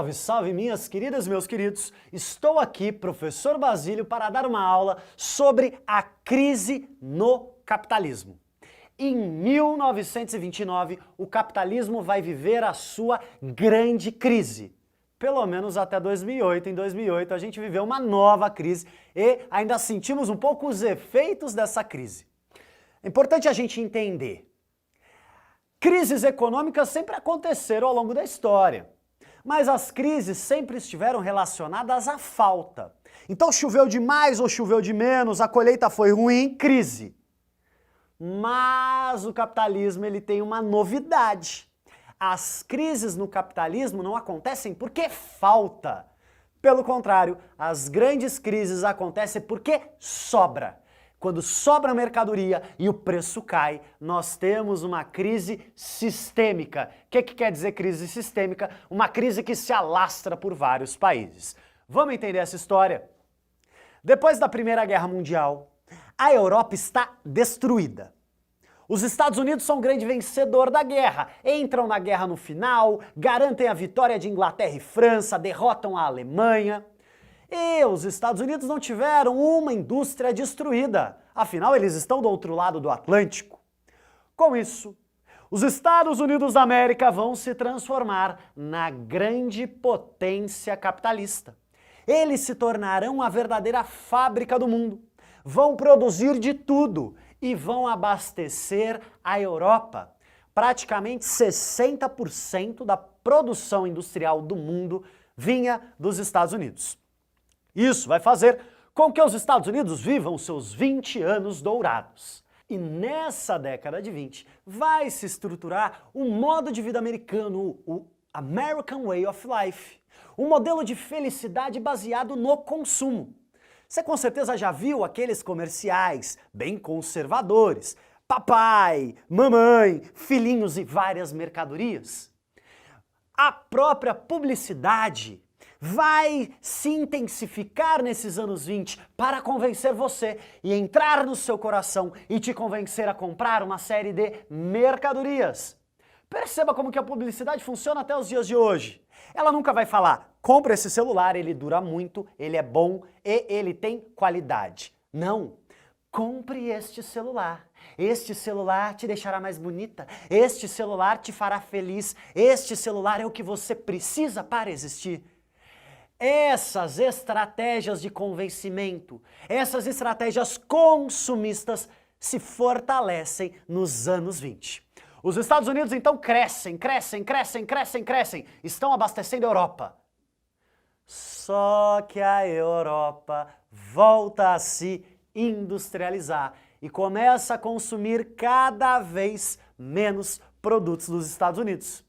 Salve, salve minhas queridas e meus queridos! Estou aqui, professor Basílio, para dar uma aula sobre a crise no capitalismo. Em 1929, o capitalismo vai viver a sua grande crise. Pelo menos até 2008. Em 2008 a gente viveu uma nova crise e ainda sentimos um pouco os efeitos dessa crise. É importante a gente entender. Crises econômicas sempre aconteceram ao longo da história. Mas as crises sempre estiveram relacionadas à falta. Então choveu demais ou choveu de menos, a colheita foi ruim, crise. Mas o capitalismo ele tem uma novidade. As crises no capitalismo não acontecem porque falta. Pelo contrário, as grandes crises acontecem porque sobra. Quando sobra mercadoria e o preço cai, nós temos uma crise sistêmica. O que quer dizer crise sistêmica? Uma crise que se alastra por vários países. Vamos entender essa história? Depois da Primeira Guerra Mundial, a Europa está destruída. Os Estados Unidos são o grande vencedor da guerra, entram na guerra no final, garantem a vitória de Inglaterra e França, derrotam a Alemanha. E os Estados Unidos não tiveram uma indústria destruída, afinal eles estão do outro lado do Atlântico. Com isso, os Estados Unidos da América vão se transformar na grande potência capitalista. Eles se tornarão a verdadeira fábrica do mundo, vão produzir de tudo e vão abastecer a Europa. Praticamente 60% da produção industrial do mundo vinha dos Estados Unidos. Isso vai fazer com que os Estados Unidos vivam seus 20 anos dourados. E nessa década de 20 vai se estruturar um modo de vida americano, o American Way of Life. Um modelo de felicidade baseado no consumo. Você com certeza já viu aqueles comerciais bem conservadores. Papai, mamãe, filhinhos e várias mercadorias. A própria publicidade vai se intensificar nesses anos 20 para convencer você e entrar no seu coração e te convencer a comprar uma série de mercadorias. Perceba como que a publicidade funciona até os dias de hoje. Ela nunca vai falar, compra esse celular, ele dura muito, ele é bom e ele tem qualidade. Não. Compre este celular te deixará mais bonita, este celular te fará feliz, este celular é o que você precisa para existir. Essas estratégias de convencimento, essas estratégias consumistas se fortalecem nos anos 20. Os Estados Unidos então crescem, estão abastecendo a Europa. Só que a Europa volta a se industrializar e começa a consumir cada vez menos produtos dos Estados Unidos.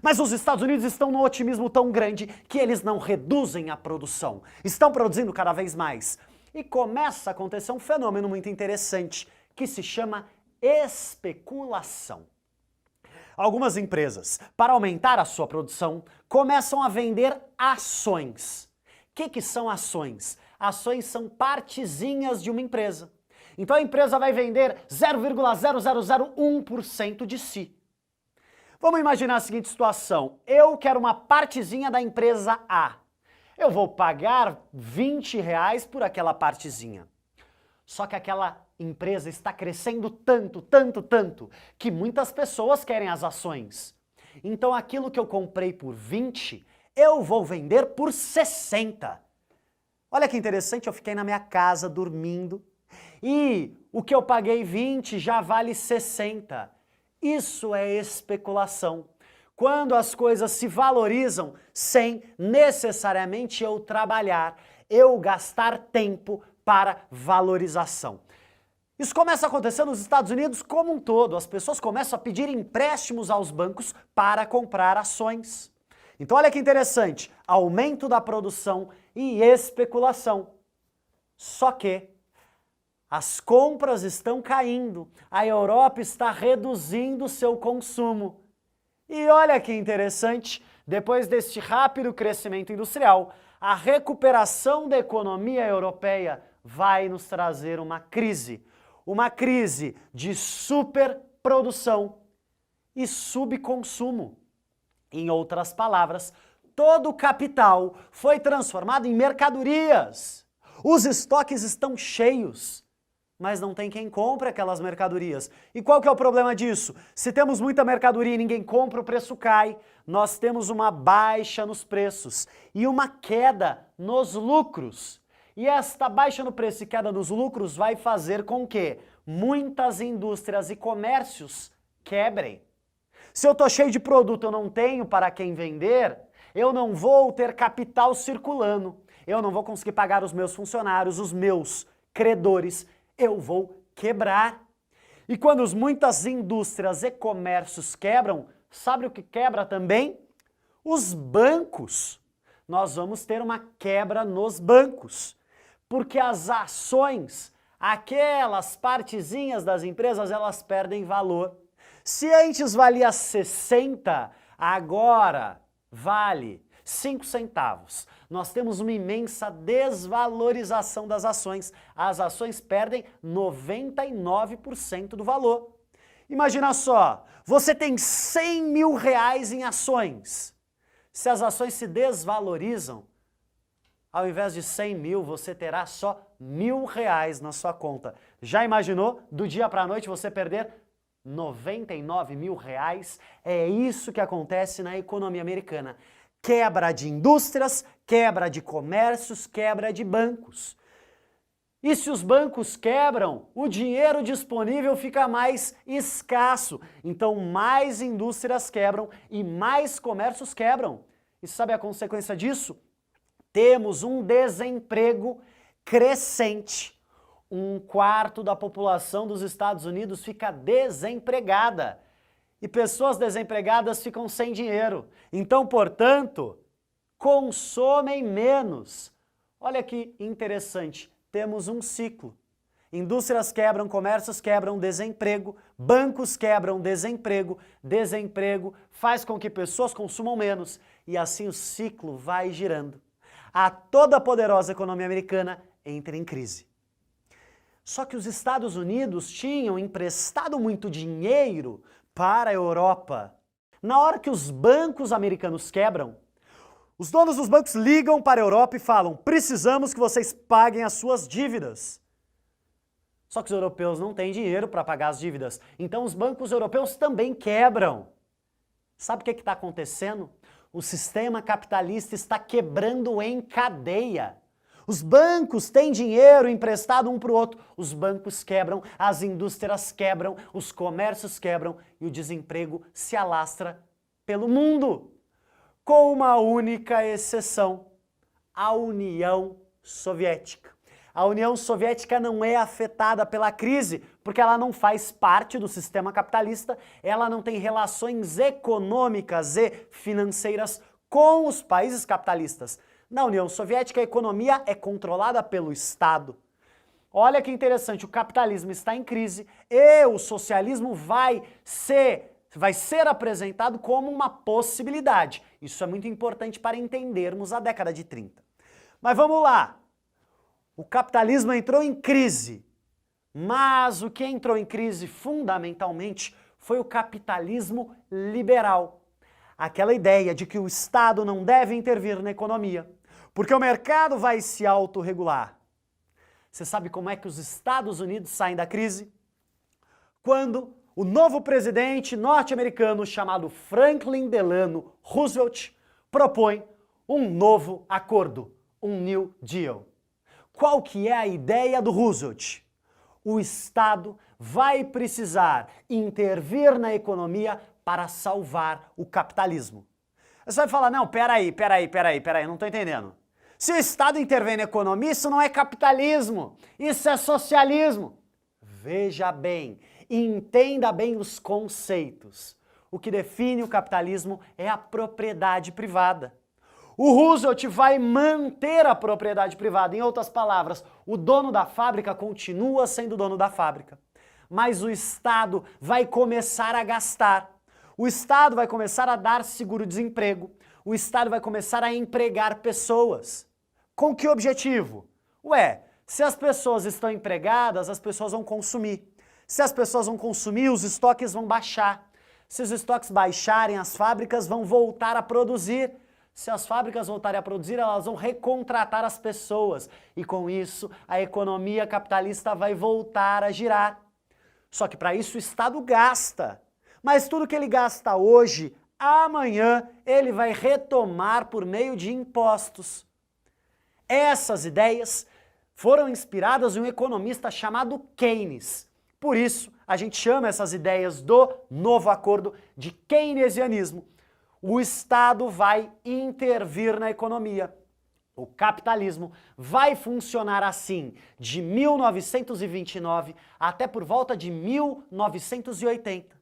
Mas os Estados Unidos estão num otimismo tão grande que eles não reduzem a produção, estão produzindo cada vez mais. E começa a acontecer um fenômeno muito interessante que se chama especulação. Algumas empresas, para aumentar a sua produção, começam a vender ações. O que são ações? Ações são partezinhas de uma empresa. Então a empresa vai vender 0,0001% de si. Vamos imaginar a seguinte situação, eu quero uma partezinha da empresa A. Eu vou pagar R$20 por aquela partezinha. Só que aquela empresa está crescendo tanto, que muitas pessoas querem as ações. Então aquilo que eu comprei por 20, eu vou vender por 60. Olha que interessante, eu fiquei na minha casa dormindo e o que eu paguei 20 já vale 60. Isso é especulação. Quando as coisas se valorizam sem necessariamente eu trabalhar, eu gastar tempo para valorização. Isso começa a acontecer nos Estados Unidos como um todo. As pessoas começam a pedir empréstimos aos bancos para comprar ações. Então olha que interessante, aumento da produção e especulação. Só que as compras estão caindo, a Europa está reduzindo seu consumo. E olha que interessante, depois deste rápido crescimento industrial, a recuperação da economia europeia vai nos trazer uma crise de superprodução e subconsumo. Em outras palavras, todo o capital foi transformado em mercadorias. Os estoques estão cheios, mas não tem quem compre aquelas mercadorias. E qual que é o problema disso? Se temos muita mercadoria e ninguém compra, o preço cai. Nós temos uma baixa nos preços e uma queda nos lucros. E esta baixa no preço e queda nos lucros vai fazer com que muitas indústrias e comércios quebrem. Se eu estou cheio de produto, eu não tenho para quem vender, eu não vou ter capital circulando, eu não vou conseguir pagar os meus funcionários, os meus credores, eu vou quebrar. E quando muitas indústrias e comércios quebram, sabe o que quebra também? Os bancos. Nós vamos ter uma quebra nos bancos, porque as ações, aquelas partezinhas das empresas, elas perdem valor. Se antes valia 60, agora vale 5 centavos. Nós temos uma imensa desvalorização das ações. As ações perdem 99% do valor. Imagina só, você tem 100 mil reais em ações. Se as ações se desvalorizam, ao invés de 100 mil, você terá só 1.000 reais na sua conta. Já imaginou? Do dia para a noite você perder 99 mil reais? É isso que acontece na economia americana. Quebra de indústrias, quebra de comércios, quebra de bancos. E se os bancos quebram, o dinheiro disponível fica mais escasso. Então mais indústrias quebram e mais comércios quebram. E sabe a consequência disso? Temos um desemprego crescente. 1/4 da população dos Estados Unidos fica desempregada. E pessoas desempregadas ficam sem dinheiro. Então, portanto, consomem menos. Olha que interessante, temos um ciclo. Indústrias quebram, comércios quebram, desemprego, bancos quebram, desemprego, desemprego faz com que pessoas consumam menos. E assim o ciclo vai girando. A toda poderosa economia americana entra em crise. Só que os Estados Unidos tinham emprestado muito dinheiro para a Europa. Na hora que os bancos americanos quebram, os donos dos bancos ligam para a Europa e falam: precisamos que vocês paguem as suas dívidas. Só que os europeus não têm dinheiro para pagar as dívidas, então os bancos europeus também quebram. Sabe o que está acontecendo? O sistema capitalista está quebrando em cadeia. Os bancos têm dinheiro emprestado um para o outro, os bancos quebram, as indústrias quebram, os comércios quebram e o desemprego se alastra pelo mundo. Com uma única exceção, a União Soviética. A União Soviética não é afetada pela crise, porque ela não faz parte do sistema capitalista, ela não tem relações econômicas e financeiras com os países capitalistas. Na União Soviética, a economia é controlada pelo Estado. Olha que interessante, o capitalismo está em crise e o socialismo vai ser apresentado como uma possibilidade. Isso é muito importante para entendermos a década de 30. Mas vamos lá. O capitalismo entrou em crise, mas o que entrou em crise fundamentalmente foi o capitalismo liberal. Aquela ideia de que o Estado não deve intervir na economia, porque o mercado vai se autorregular. Você sabe como é que os Estados Unidos saem da crise? Quando o novo presidente norte-americano chamado Franklin Delano Roosevelt propõe um novo acordo, um New Deal. Qual que é a ideia do Roosevelt? O Estado vai precisar intervir na economia para salvar o capitalismo. Você vai falar, não, peraí, não estou entendendo. Se o Estado intervém na economia, isso não é capitalismo, isso é socialismo. Veja bem, entenda bem os conceitos. O que define o capitalismo é a propriedade privada. O Roosevelt vai manter a propriedade privada. Em outras palavras, o dono da fábrica continua sendo dono da fábrica. Mas o Estado vai começar a gastar. O Estado vai começar a dar seguro-desemprego. O Estado vai começar a empregar pessoas. Com que objetivo? Ué, se as pessoas estão empregadas, as pessoas vão consumir. Se as pessoas vão consumir, os estoques vão baixar. Se os estoques baixarem, as fábricas vão voltar a produzir. Se as fábricas voltarem a produzir, elas vão recontratar as pessoas. E com isso, a economia capitalista vai voltar a girar. Só que para isso o Estado gasta. Mas tudo que ele gasta hoje, amanhã ele vai retomar por meio de impostos. Essas ideias foram inspiradas em um economista chamado Keynes. Por isso, a gente chama essas ideias do novo acordo de keynesianismo. O Estado vai intervir na economia. O capitalismo vai funcionar assim de 1929 até por volta de 1980.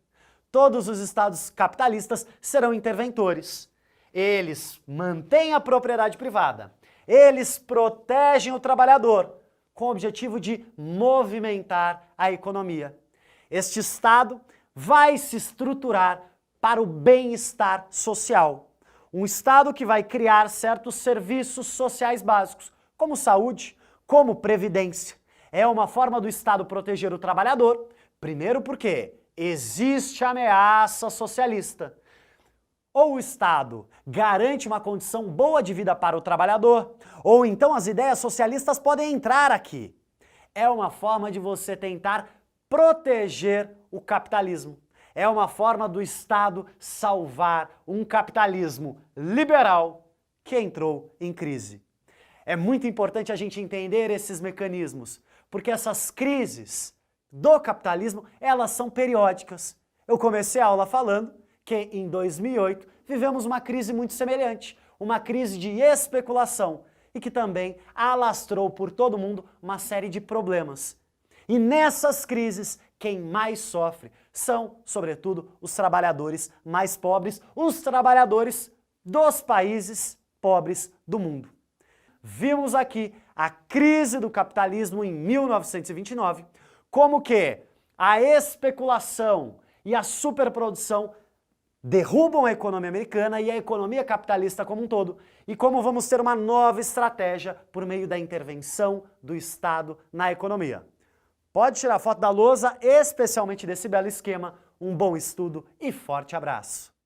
Todos os estados capitalistas serão interventores. Eles mantêm a propriedade privada. Eles protegem o trabalhador, com o objetivo de movimentar a economia. Este Estado vai se estruturar para o bem-estar social. Um Estado que vai criar certos serviços sociais básicos, como saúde, como previdência. É uma forma do Estado proteger o trabalhador, primeiro porque existe ameaça socialista. Ou o Estado garante uma condição boa de vida para o trabalhador, ou então as ideias socialistas podem entrar aqui. É uma forma de você tentar proteger o capitalismo. É uma forma do Estado salvar um capitalismo liberal que entrou em crise. É muito importante a gente entender esses mecanismos, porque essas crises do capitalismo, elas são periódicas. Eu comecei a aula falando que em 2008 vivemos uma crise muito semelhante, uma crise de especulação e que também alastrou por todo mundo uma série de problemas. E nessas crises, quem mais sofre são, sobretudo, os trabalhadores mais pobres, os trabalhadores dos países pobres do mundo. Vimos aqui a crise do capitalismo em 1929, como que a especulação e a superprodução derrubam a economia americana e a economia capitalista como um todo, e como vamos ter uma nova estratégia por meio da intervenção do Estado na economia. Pode tirar foto da lousa, especialmente desse belo esquema. Um bom estudo e forte abraço!